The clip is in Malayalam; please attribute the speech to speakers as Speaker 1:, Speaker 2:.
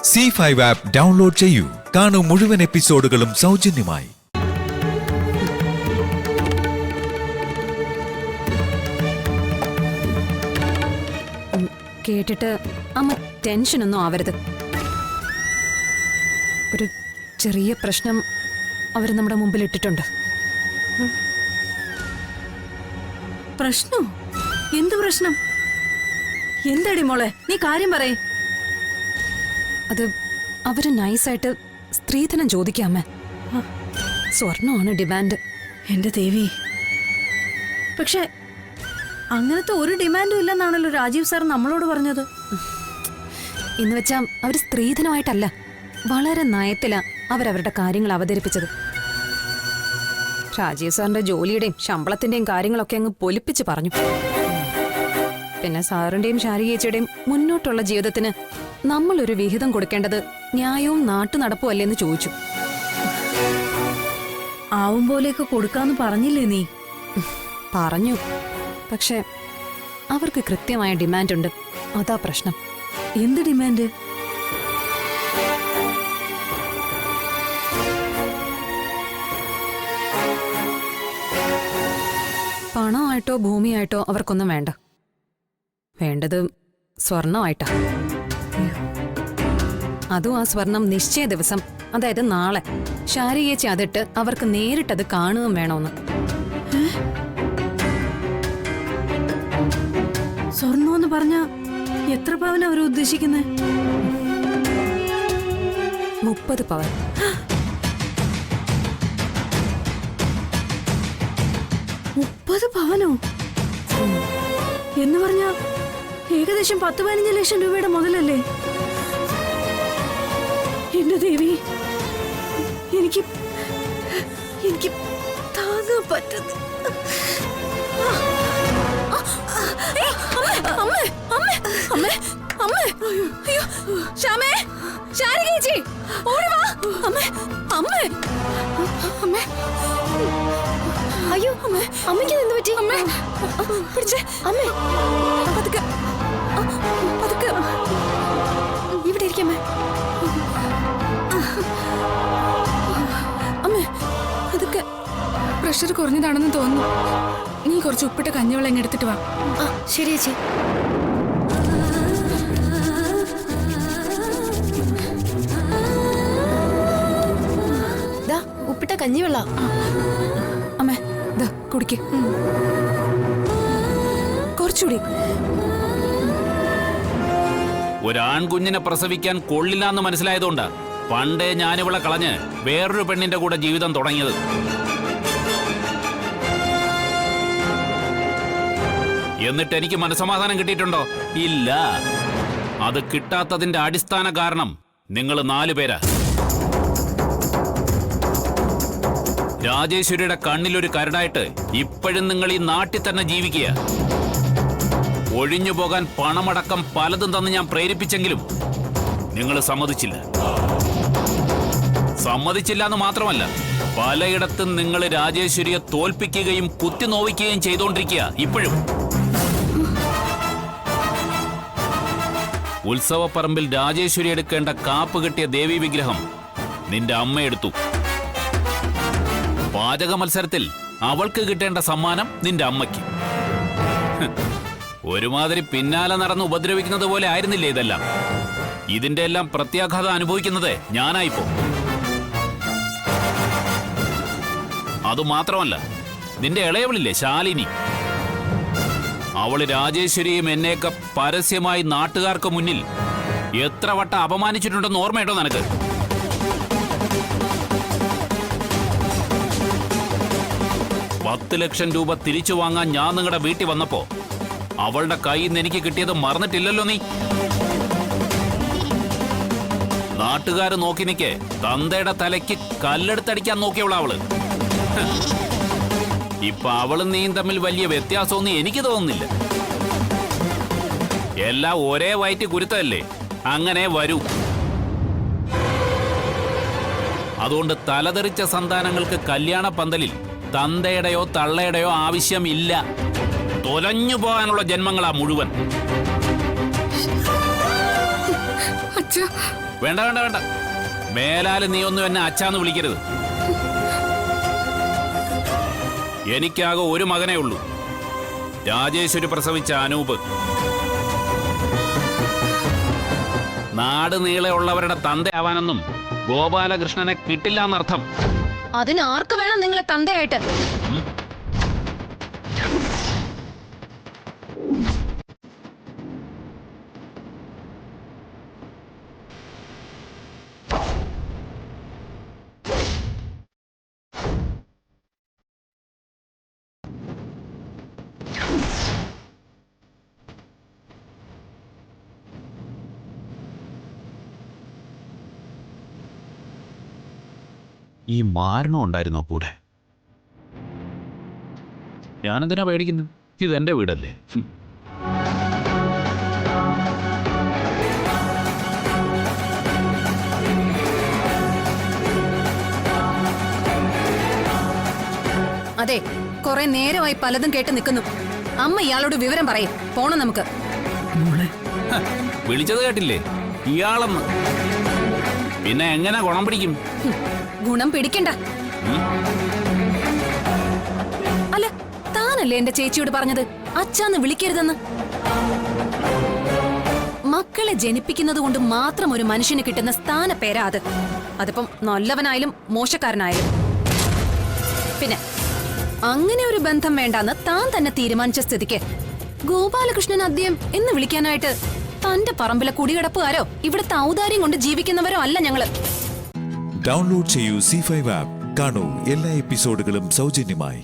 Speaker 1: C5 ആപ്പ് ഡൗൺലോഡ് ചെയ്യൂ. കാണൂ മുഴുവൻ എപ്പിസോഡുകളും സൗജന്യമായി.
Speaker 2: കേട്ടിട്ട് അമ്മ ടെൻഷനൊന്നും ആവരുത്. ഒരു ചെറിയ പ്രശ്നം അവർ നമ്മുടെ മുമ്പിൽ ഇട്ടിട്ടുണ്ട്.
Speaker 3: പ്രശ്നോ? എന്ത് പ്രശ്നം? എന്താടി മോളെ, നീ കാര്യം പറയേ.
Speaker 2: അത് അവര് നൈസായിട്ട് സ്ത്രീധനം ചോദിക്കാമേ. സ്വർണ്ണമാണ് ഡിമാൻഡ്.
Speaker 3: എന്റെ ദേവി, പക്ഷെ അങ്ങനത്തെ ഒരു ഡിമാൻഡും ഇല്ലെന്നാണല്ലോ രാജീവ് സാർ നമ്മളോട് പറഞ്ഞത്.
Speaker 2: എന്ന് വെച്ചാ അവര് സ്ത്രീധനമായിട്ടല്ല, വളരെ നയത്തിലാ അവരവരുടെ കാര്യങ്ങൾ അവതരിപ്പിച്ചത്. രാജീവ് സാറിന്റെ ജോലിയുടെയും ശമ്പളത്തിന്റെയും കാര്യങ്ങളൊക്കെ അങ്ങ് പൊലിപ്പിച്ച് പറഞ്ഞു. പിന്നെ സാറിന്റെയും ശാരികേച്ചിയുടെയും മുന്നോട്ടുള്ള ജീവിതത്തിന് നമ്മളൊരു വിഹിതം കൊടുക്കേണ്ടത് ന്യായവും നാട്ടുനടപ്പുമല്ലേന്ന് ചോദിച്ചു.
Speaker 3: ആവും പോലെയൊക്കെ കൊടുക്കാന്ന് പറഞ്ഞില്ലേ നീ?
Speaker 2: പറഞ്ഞു. പക്ഷെ അവർക്ക് കൃത്യമായ ഡിമാൻഡ് ഉണ്ട്. അതാ പ്രശ്നം.
Speaker 3: എന്ത് ഡിമാൻഡ്?
Speaker 2: പണമായിട്ടോ ഭൂമിയായിട്ടോ അവർക്കൊന്നും വേണ്ട. വേണ്ടത് സ്വർണമായിട്ടാ. അതും ആ സ്വർണം നിശ്ചയ ദിവസം, അതായത് നാളെ ശാരികേച്ചി അതിട്ട് അവർക്ക് നേരിട്ടത് കാണുകയും വേണമെന്ന്.
Speaker 3: സ്വർണമെന്ന് പറഞ്ഞ എത്ര പവൻ അവർ ഉദ്ദേശിക്കുന്നത്?
Speaker 2: 30 പവൻ.
Speaker 3: 30 പവനോ? എന്ന് പറഞ്ഞ ഏകദേശം 10-15 ലക്ഷം രൂപയുടെ മുതലല്ലേ? എന്റെ ദേവി, എനിക്ക് താങ്ങാൻ പറ്റുന്നു.
Speaker 2: അയ്യോ അമ്മയ്ക്ക് എന്ത് പറ്റി? പിടിച്ചേ അമ്മേ, പതുക്കെ പതുക്കെ ഇവിടെ ഇരിക്കമ്മേ. അമ്മേ പതുക്കെ.
Speaker 4: പ്രഷർ കുറഞ്ഞതാണെന്ന് തോന്നുന്നു. നീ കുറച്ച് ഉപ്പിട്ട കഞ്ഞിവെള്ളം ഇങ്ങെടുത്തിട്ട് വാ.
Speaker 2: ശരി ചേച്ചി.
Speaker 4: ഉപ്പിട്ട കഞ്ഞിവെള്ളം.
Speaker 2: അമ്മേ ദാ കുടിക്ക്. കുറച്ചുകൂടി.
Speaker 5: ഒരാൺകുഞ്ഞിനെ പ്രസവിക്കാൻ കൊള്ളില്ലാന്ന് മനസ്സിലായതുകൊണ്ടാ പണ്ടേ ഞാനിവളെ കളഞ്ഞ് വേറൊരു പെണ്ണിന്റെ കൂടെ ജീവിതം തുടങ്ങിയത്. എന്നിട്ട് എനിക്ക് മനസ്സമാധാനം കിട്ടിയിട്ടുണ്ടോ? ഇല്ല. അത് കിട്ടാത്തതിന്റെ അടിസ്ഥാന കാരണം നിങ്ങൾ 4 പേരാ. രാജേശ്വരിയുടെ കണ്ണിലൊരു കരടായിട്ട് ഇപ്പോഴും നിങ്ങൾ ഈ നാട്ടിൽ തന്നെ ജീവിക്കുക. ഒഴിഞ്ഞു പോകാൻ പണമടക്കം പലതും തന്ന് ഞാൻ പ്രേരിപ്പിച്ചെങ്കിലും നിങ്ങൾ സമ്മതിച്ചില്ല. സമ്മതിച്ചില്ല എന്ന് മാത്രമല്ല, പലയിടത്തും നിങ്ങൾ രാജേശ്വരിയെ തോൽപ്പിക്കുകയും കുത്തി നോവിക്കുകയും ചെയ്തുകൊണ്ടിരിക്കുക ഇപ്പോഴും. ഉത്സവപ്പറമ്പിൽ രാജേശ്വരി എടുക്കേണ്ട കാപ്പ് കിട്ടിയ ദേവീ വിഗ്രഹം നിന്റെ അമ്മ എടുത്തു. പാചക മത്സരത്തിൽ അവൾക്ക് കിട്ടേണ്ട സമ്മാനം നിന്റെ അമ്മയ്ക്ക്. ഒരുമാതിരി പിന്നാലെ നടന്ന് ഉപദ്രവിക്കുന്നത് പോലെ ആയിരുന്നില്ലേ ഇതെല്ലാം? ഇതിന്റെ എല്ലാം പ്രത്യാഘാതം അനുഭവിക്കുന്നത് ഞാനായിപ്പോ. അതുമാത്രമല്ല, നിന്റെ ഇളയവളില്ലേ ശാലിനി, അവള് രാജേശ്വരിയും എന്നെയൊക്കെ പരസ്യമായി നാട്ടുകാർക്ക് മുന്നിൽ എത്ര വട്ടം അപമാനിച്ചിട്ടുണ്ടെന്ന് ഓർമ്മയുണ്ടോ നിനക്ക്? $10 ലക്ഷം രൂപ തിരിച്ചു വാങ്ങാൻ ഞാൻ നിങ്ങളുടെ വീട്ടിൽ വന്നപ്പോ അവളുടെ കയ്യിൽ നിന്ന് എനിക്ക് കിട്ടിയത് മറന്നിട്ടില്ലല്ലോ നീ. നാട്ടുകാര് നോക്കി നിൽക്കെ തന്തയുടെ തലയ്ക്ക് കല്ലെടുത്തടിക്കാൻ നോക്കിയവളാ അവള്. ഇപ്പൊ അവളും നീയും തമ്മിൽ വലിയ വ്യത്യാസമൊന്നും എനിക്ക് തോന്നുന്നില്ല. എല്ലാം ഒരേ വയറ്റ് കുരുത്തല്ലേ, അങ്ങനെ വരൂ. അതുകൊണ്ട് തലതെറിച്ച സന്താനങ്ങൾക്ക് കല്യാണ പന്തലിൽ തന്തയുടെയോ തള്ളയുടെയോ ആവശ്യമില്ല. തൊലഞ്ഞു പോകാനുള്ള ജന്മങ്ങളാ മുഴുവൻ.
Speaker 4: അച്ഛ,
Speaker 5: വേണ്ട വേണ്ട വേണ്ട, മേലാല് നീ ഒന്നും എന്നെ അച്ഛാന്ന് വിളിക്കരുത്. എനിക്കാകെ ഒരു മകനേ ഉള്ളൂ, രാജേശ്വരി പ്രസവിച്ച അനൂപ്. നാട് നീളെ ഉള്ളവരുടെ തന്തയാവാനൊന്നും ഗോപാലകൃഷ്ണനെ കിട്ടില്ല എന്നർത്ഥം.
Speaker 2: അതിന് ആർക്ക് വേണം നിങ്ങളെ തന്തയായിട്ട്?
Speaker 5: ഈ മാരണം ഉണ്ടായിരുന്നോ കൂടെ? ഞാനെന്തിനാ പേടിക്കുന്നു? ഇതെന്റെ വീടല്ലേ.
Speaker 2: അതെ, കുറെ നേരമായി പലതും കേട്ട് നിൽക്കുന്നു. അമ്മ ഇയാളോട് വിവരം പറയും. പോണം നമുക്ക്.
Speaker 3: മോളെ,
Speaker 5: വിളിച്ചത് കേട്ടില്ലേ? ഇയാളെന്ന്. പിന്നെ എങ്ങനെ ഗുണം പിടിക്കും?
Speaker 2: ഗുണം പിടിക്കണ്ട. അല്ല, താനല്ലേ എന്റെ ചേച്ചിയോട് പറഞ്ഞത് അച്ഛാന്ന് വിളിക്കരുതെന്ന്? മക്കളെ ജനിപ്പിക്കുന്നത് കൊണ്ട് മാത്രം ഒരു മനുഷ്യന് കിട്ടുന്ന സ്ഥാനപ്പേരാ അത്. അതിപ്പം നല്ലവനായാലും മോശക്കാരനായാലും. പിന്നെ അങ്ങനെ ഒരു ബന്ധം വേണ്ടാന്ന് താൻ തന്നെ തീരുമാനിച്ച സ്ഥിതിക്ക് ഗോപാലകൃഷ്ണൻ അദ്ദേഹം എന്ന് വിളിക്കാനായിട്ട് തന്റെ പറമ്പിലെ കുടികിടപ്പുകാരോ ഇവിടുത്തെ ഔദാര്യം കൊണ്ട് ജീവിക്കുന്നവരോ അല്ല ഞങ്ങള്.
Speaker 1: ഡൗൺലോഡ് ചെയ്യൂ C5 ആപ്പ്. കാണൂ എല്ലാ എപ്പിസോഡുകളും സൗജന്യമായി.